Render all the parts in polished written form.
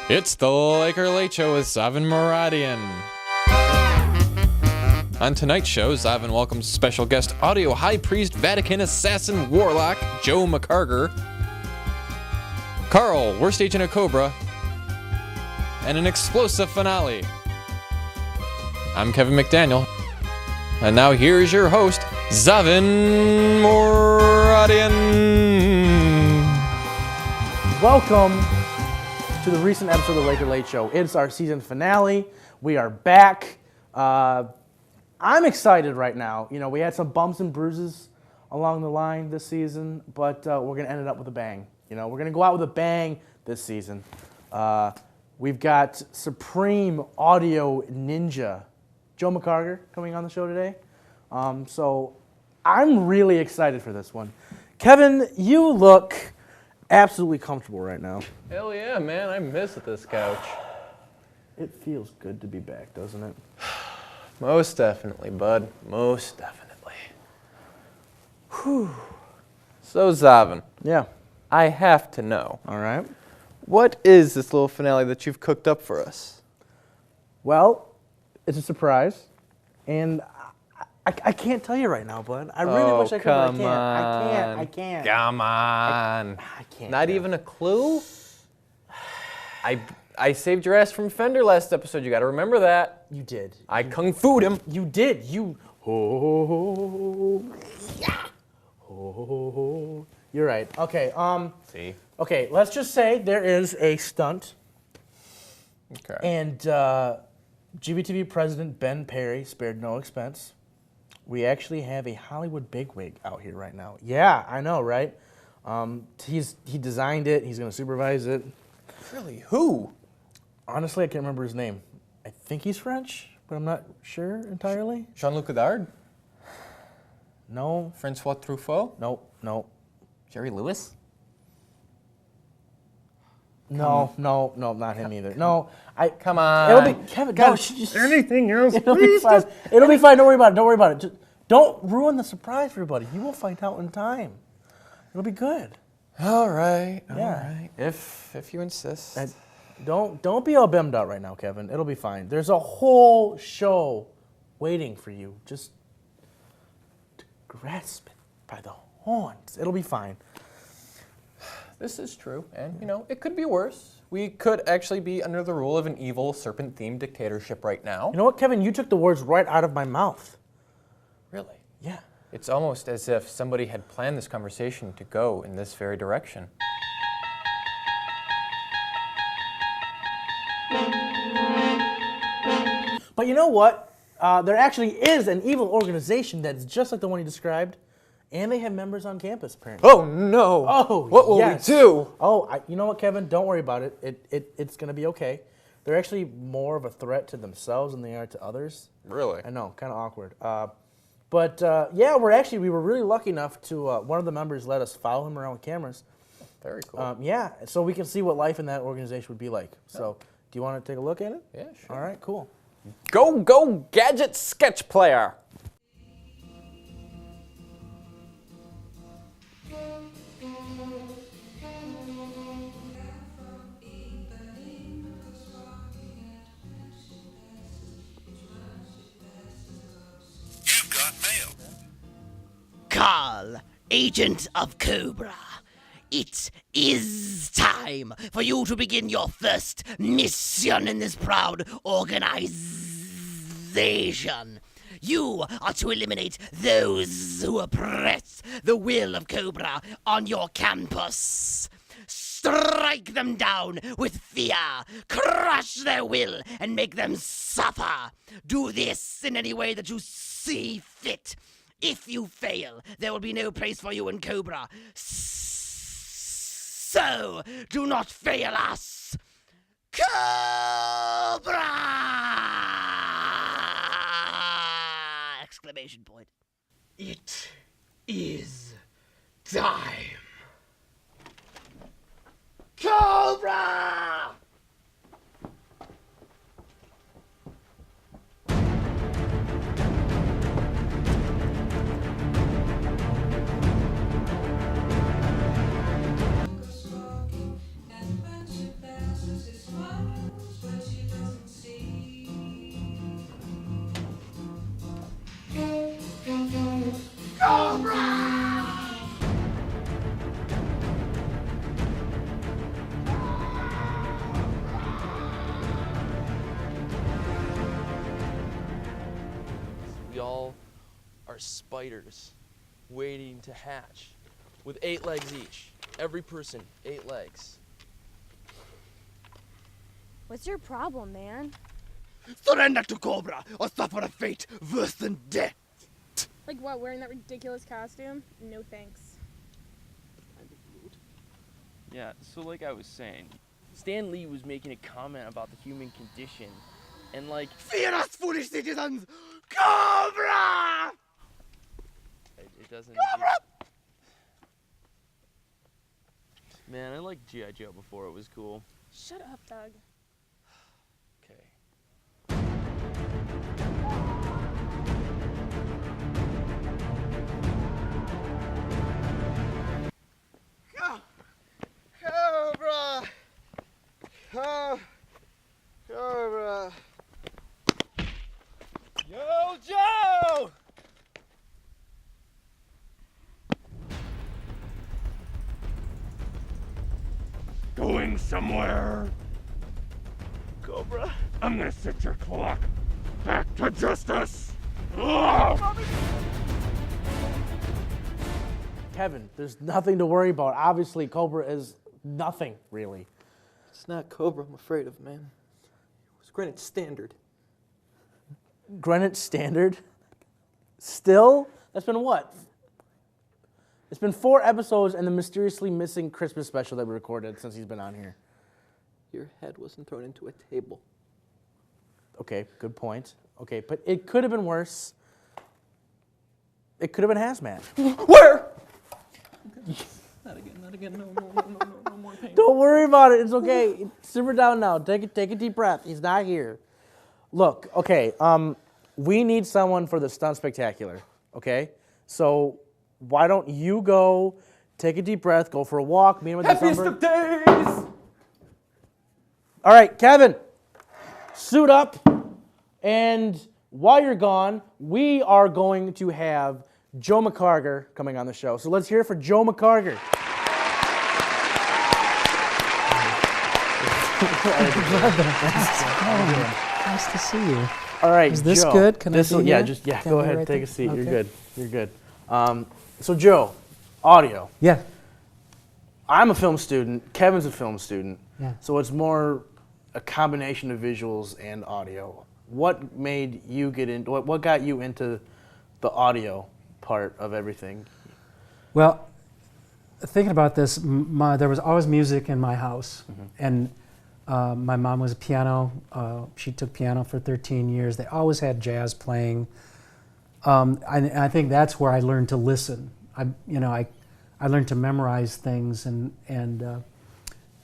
It's the Laker Late Show with Zavin Moradian. On tonight's show, Zavin welcomes special guest audio high priest, Vatican assassin, warlock, Joe McCargar, Carl, worst agent of Cobra, and an explosive finale. I'm Kevin McDaniel, and now here's your host, Zavin Moradian. Welcome to the recent episode of the Laker Late Show. It's our season finale. We are back. I'm excited right now. You know, we had some bumps and bruises along the line this season, but we're going to end it up with a bang. You know, we're going to go out with a bang this season. We've got Supreme Audio Ninja, Joe McCargar, coming on the show today. So I'm really excited for this one. Kevin, you look absolutely comfortable right now. Hell yeah, man. I miss this couch. It feels good to be back, doesn't it? Most definitely, bud. Most definitely. Whew. So, Zavin. Yeah. I have to know. All right. What is this little finale that you've cooked up for us? Well, it's a surprise, and I can't tell you right now, bud. I really wish I could, but I can't. Come on. I can't. Not even a clue? I saved your ass from Fender last episode. You got to remember that. You did. I kung fu'd him. You did. You. Oh, yeah. Oh, you're right. Okay. See? Okay. Let's just say there is a stunt, Okay. and GVTV President Ben Perry spared no expense. We actually have a Hollywood bigwig out here right now. Yeah, I know, right? He designed it. He's going to supervise it. Really? Who? Honestly, I can't remember his name. I think he's French, but I'm not sure entirely. Jean-Luc Godard? No. Francois Truffaut? No. Jerry Lewis? No, not him either. No, Come on. It'll be Kevin. No, just anything else? it'll be fine. It'll be fine. Don't worry about it. Just don't ruin the surprise for everybody. You will find out in time. It'll be good. All right. Yeah. All right. If you insist. Don't be all bummed out right now, Kevin. It'll be fine. There's a whole show waiting for you. Just to grasp it by the horns. It'll be fine. This is true, and you know, it could be worse. We could actually be under the rule of an evil serpent-themed dictatorship right now. You know what, Kevin? You took the words right out of my mouth. Really? Yeah. It's almost as if somebody had planned this conversation to go in this very direction. But you know what? There actually is an evil organization that's just like the one you described, and they have members on campus, apparently. Oh, no. Oh, what will yes. we do? Oh, you know what, Kevin? Don't worry about it. It's going to be okay. They're actually more of a threat to themselves than they are to others. Really? I know, kind of awkward. But yeah, we were really lucky enough to, one of the members let us follow him around with cameras. Very cool. Yeah, so we can see what life in that organization would be like. So, do you want to take a look at it? Yeah, sure. All right, cool. Go, gadget sketch player. You've got mail. Carl, agent of Cobra. It is time for you to begin your first mission in this proud organization. You are to eliminate those who oppress the will of Cobra on your campus. Strike them down with fear, crush their will, and make them suffer. Do this in any way that you see fit. If you fail, there will be no place for you in Cobra. So, do not fail us. Cobra! Exclamation point. It is time. Cobra! are spiders waiting to hatch with 8 legs each. Every person, 8 legs. What's your problem, man? Surrender to Cobra or suffer a fate worse than death. Like what, wearing that ridiculous costume? No thanks. Yeah, so like I was saying, Stan Lee was making a comment about the human condition, and like, Fear us, foolish citizens! Cobra! it doesn't... Man, I liked G.I. Joe before it was cool. Shut up, Doug. Okay. Cobra! Cobra! Yo, Joe! Going somewhere. Cobra? I'm gonna set your clock back to justice. Ugh! Kevin, there's nothing to worry about. Obviously, Cobra is nothing, really. It's not Cobra I'm afraid of, man. It's Greenwich Standard. Greenwich Standard? Still? That's been what? It's been 4 episodes and the mysteriously missing Christmas special that we recorded since he's been on here. Your head wasn't thrown into a table. Okay, good point. Okay, but it could have been worse. It could have been hazmat. Where? Not again, no more pain. Don't worry about it. It's okay. Simmer down now. Take a deep breath. He's not here. Look, okay. We need someone for the Stunt Spectacular. Okay, so why don't you go, take a deep breath, go for a walk, meet him at Happiest December. of days! All right, Kevin, suit up, and while you're gone, we are going to have Joe McCargar coming on the show. So let's hear it for Joe McCargar. Nice to see you. All right, Is this Joe. good? Can I be Yeah, here? just Can go I be ahead, right take there? a seat. Okay. You're good. You're good. So Joe, audio. Yeah. I'm a film student. Kevin's a film student. Yeah. So it's more a combination of visuals and audio. What made you get into? What got you into the audio part of everything? Well, thinking about this, there was always music in my house, and my mom was a piano. She took piano for 13 years. They always had jazz playing. I think that's where I learned to listen. I learned to memorize things, and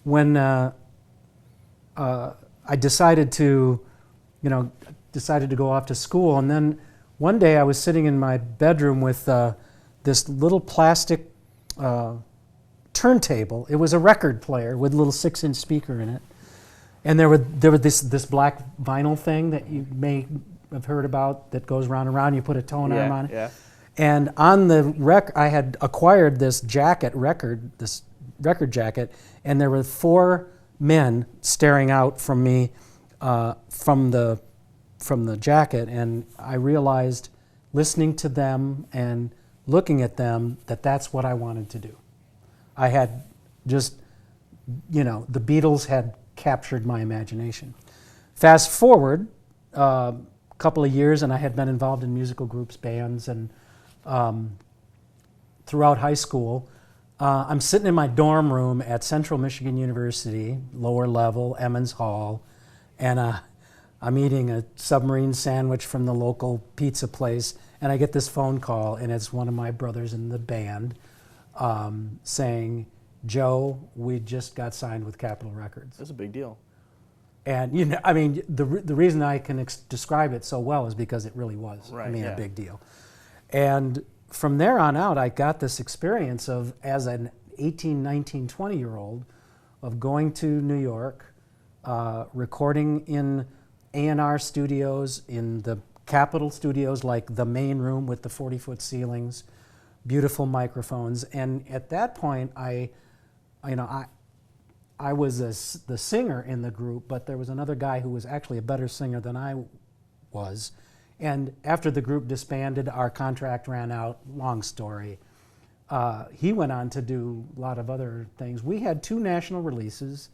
when I decided to go off to school, and then one day I was sitting in my bedroom with this little plastic turntable. It was a record player with a little 6-inch speaker in it, and there were this black vinyl thing that you may have heard about that goes round and round. You put a tone arm on it. Yeah. And on the I had acquired this record jacket, and there were 4 men staring out from me from the jacket, and I realized, listening to them and looking at them, that's what I wanted to do. I had just, the Beatles had captured my imagination. Fast forward a couple of years, and I had been involved in musical groups, bands, and throughout high school. I'm sitting in my dorm room at Central Michigan University, lower level, Emmons Hall, and I'm eating a submarine sandwich from the local pizza place, and I get this phone call, and it's one of my brothers in the band saying, "Joe, we just got signed with Capitol Records." That's a big deal. And the reason I can describe it so well is because it really was. Right, a big deal. And from there on out, I got this experience of, as an 18, 19, 20-year-old, of going to New York, recording in A&R studios, in the Capitol studios, like the main room with the 40-foot ceilings, beautiful microphones. And at that point, I was the singer in the group, but there was another guy who was actually a better singer than I was, And after the group disbanded, our contract ran out, long story. He went on to do a lot of other things. We had 2 national releases.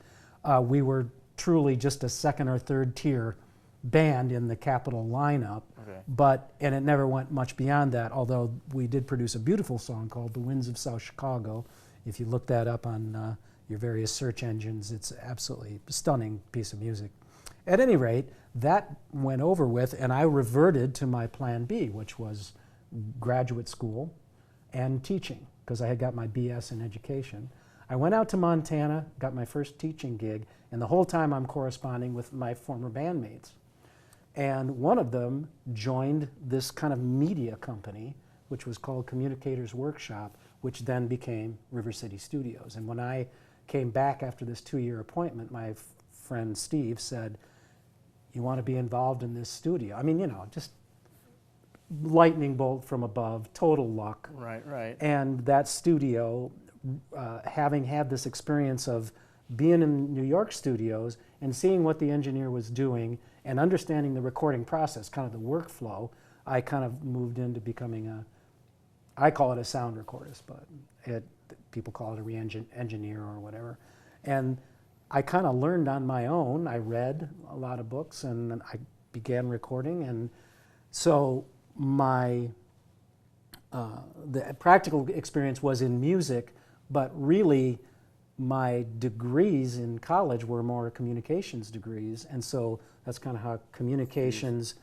We were truly just a second or third tier band in the Capitol lineup, and it never went much beyond that, although we did produce a beautiful song called The Winds of South Chicago. If you look that up on your various search engines, it's absolutely stunning piece of music. At any rate, that went over with, and I reverted to my plan B, which was graduate school and teaching, because I had got my BS in education. I went out to Montana, got my first teaching gig, and the whole time I'm corresponding with my former bandmates. And one of them joined this kind of media company, which was called Communicators Workshop, which then became River City Studios. And when I came back after this 2-year appointment, my friend Steve said, "You want to be involved in this studio?" I mean, you know, just lightning bolt from above, total luck. Right. And that studio, having had this experience of being in New York studios and seeing what the engineer was doing and understanding the recording process, kind of the workflow, I kind of moved into becoming I call it a sound recordist, but people call it a re-engineer or whatever. And I kind of learned on my own. I read a lot of books and I began recording. And so the practical experience was in music, but really my degrees in college were more communications degrees. And so that's kind of how communications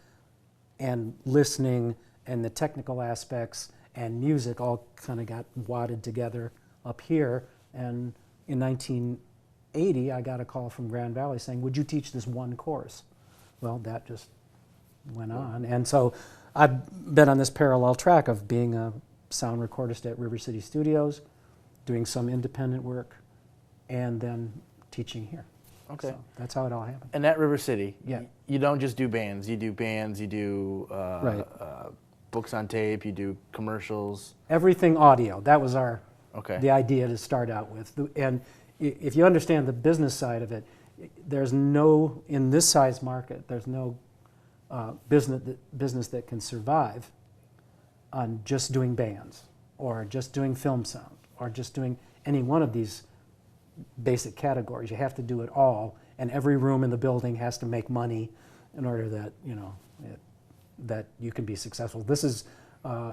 and listening and the technical aspects and music all kind of got wadded together up here. And in 1980, I got a call from Grand Valley saying, "Would you teach this one course?" Well, that just went on. And so I've been on this parallel track of being a sound recordist at River City Studios, doing some independent work, and then teaching here. Okay. So that's how it all happened. And at River City, Yeah. you don't just do bands. You do bands, you do Right. books on tape, you do commercials. Everything audio. That was Okay. the idea to start out with. And if you understand the business side of it, there's no, in this size market, there's no business that can survive on just doing bands or just doing film sound or just doing any one of these basic categories. You have to do it all, and every room in the building has to make money in order that, you know, that you can be successful. This is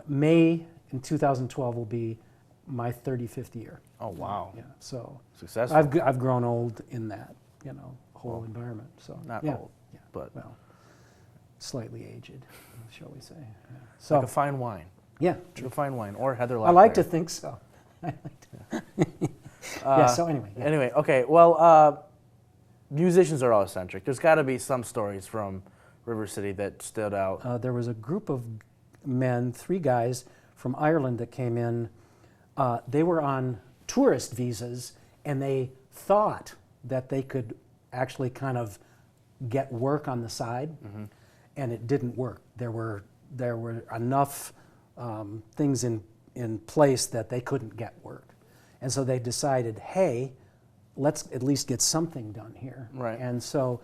May in 2012 will be my 35th year. Oh, wow. Yeah, so Successful. I've grown old in that, you know, whole environment. So Not yeah, old, yeah, but well, slightly aged, shall we say? Yeah. So like a fine wine. Yeah, Like a fine wine, or Heather. I like to think so. I like to. Yeah. So anyway. Yeah. Anyway, okay. Well, musicians are all eccentric. There's got to be some stories from River City that stood out. There was a group of men, 3 guys from Ireland that came in. They were on tourist visas, and they thought that they could actually kind of get work on the side, and it didn't work. There were enough things in place that they couldn't get work, and so they decided, hey, let's at least get something done here. Right. And so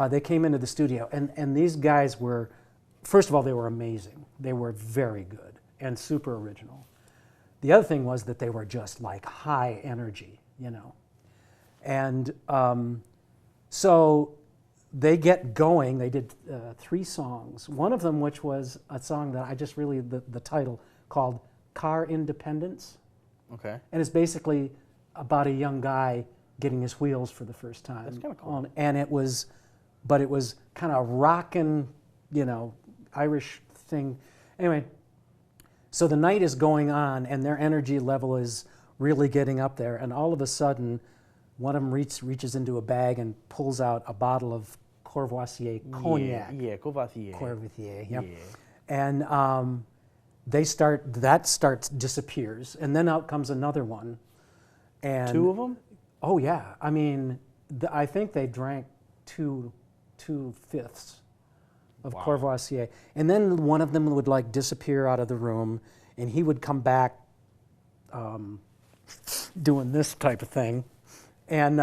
they came into the studio, and these guys were, first of all, they were amazing. They were very good and super original. The other thing was that they were just like high energy, you know. And so they get going. They did 3 songs. One of them, which was a song that I just really, the title, called Car Independence. Okay. And it's basically about a young guy getting his wheels for the first time. That's kind of cool. And it was kind of rockin', you know, Irish thing. Anyway, so the night is going on, and their energy level is really getting up there. And all of a sudden, one of them reaches into a bag and pulls out a bottle of Courvoisier cognac. Yeah, Courvoisier. Courvoisier, yep. Yeah. And that disappears, and then out comes another one. And 2 of them? Oh yeah, I mean, I think they drank 2/5 of Courvoisier, and then one of them would like disappear out of the room, and he would come back doing this type of thing, and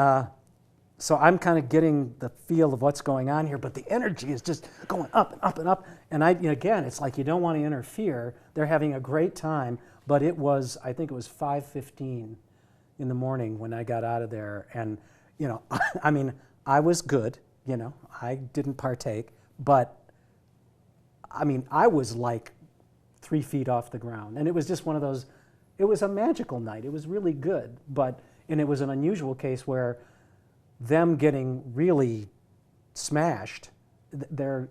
so I'm kind of getting the feel of what's going on here, but the energy is just going up and up and up. And again, it's like you don't want to interfere. They're having a great time, but I think it was 5:15 in the morning when I got out of there. And, I mean, I was good, I didn't partake, but I mean, I was like 3 feet off the ground. And it was just one of those, it was a magical night. It was really good, and it was an unusual case where them getting really smashed, their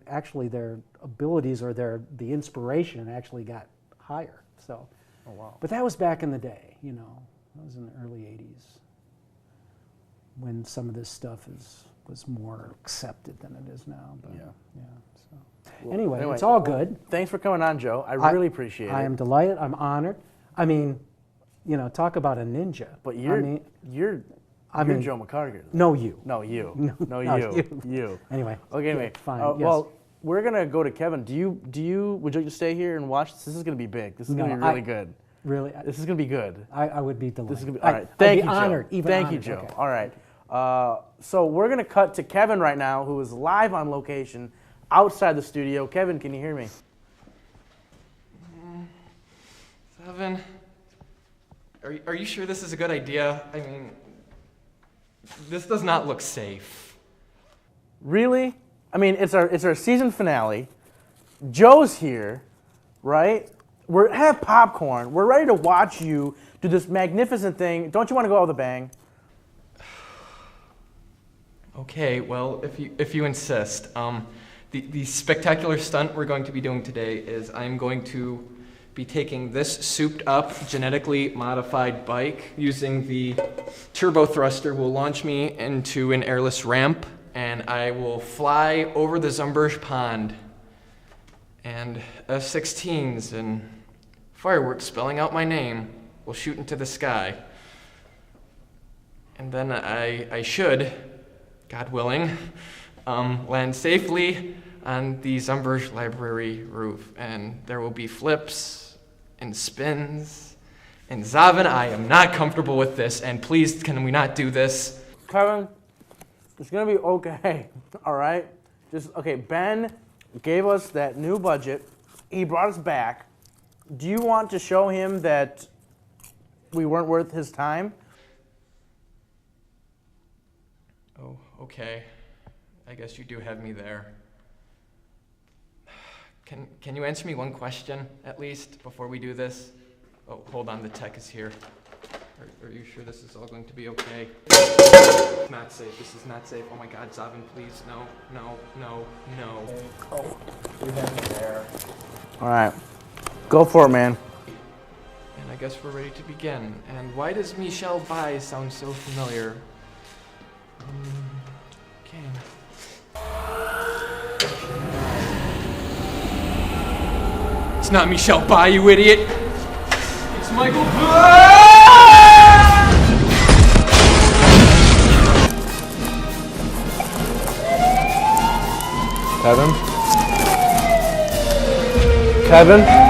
abilities or the inspiration actually got higher. So, oh wow! But that was back in the day, that was in the early '80s when some of this stuff was more accepted than it is now. But so Well, anyway, it's all good. Thanks for coming on, Joe. I really appreciate it. I am delighted. I'm honored. I mean, talk about a ninja. But you're Joe McCargar. No, you. No, you. No, no, you. You. Anyway. Okay, anyway. Fine. Yes. Well, we're gonna go to Kevin. Would you just stay here and watch this? This is gonna be big. This is gonna be really good. Really? This is gonna be good. I would be delighted. This is gonna be all right. Thank you, honored, Joe. Even Thank honored. you, Joe. Okay. All right. So we're gonna cut to Kevin right now, who is live on location outside the studio. Kevin, can you hear me? 7. Are you sure this is a good idea? I mean, this does not look safe. Really? I mean, it's our season finale. Joe's here, right? Have popcorn. We're ready to watch you do this magnificent thing. Don't you want to go out with a bang? Okay, well, if you insist. The spectacular stunt we're going to be doing today is I'm going to be taking this souped-up, genetically modified bike using the turbo thruster will launch me into an airless ramp, and I will fly over the Zumberge Pond. And F-16s and fireworks spelling out my name will shoot into the sky. And then I should, God willing, land safely on the Zumberge Library roof. And there will be flips and spins. And Zavin, I am not comfortable with this, and please, can we not do this? Kevin, it's gonna be okay, all right? Okay, Ben gave us that new budget. He brought us back. Do you want to show him that we weren't worth his time? Oh, okay. I guess you do have me there. Can you answer me one question, at least, before we do this? Oh, hold on, the tech is here. Are you sure this is all going to be okay? It's not safe, this is not safe. Oh my God, Zavin, please, no. Oh, you have me there. All right, go for it, man. And I guess we're ready to begin. And why does Michelle Bai sound so familiar? Okay. It's not Michelle Bai, you idiot! It's Michael Kevin?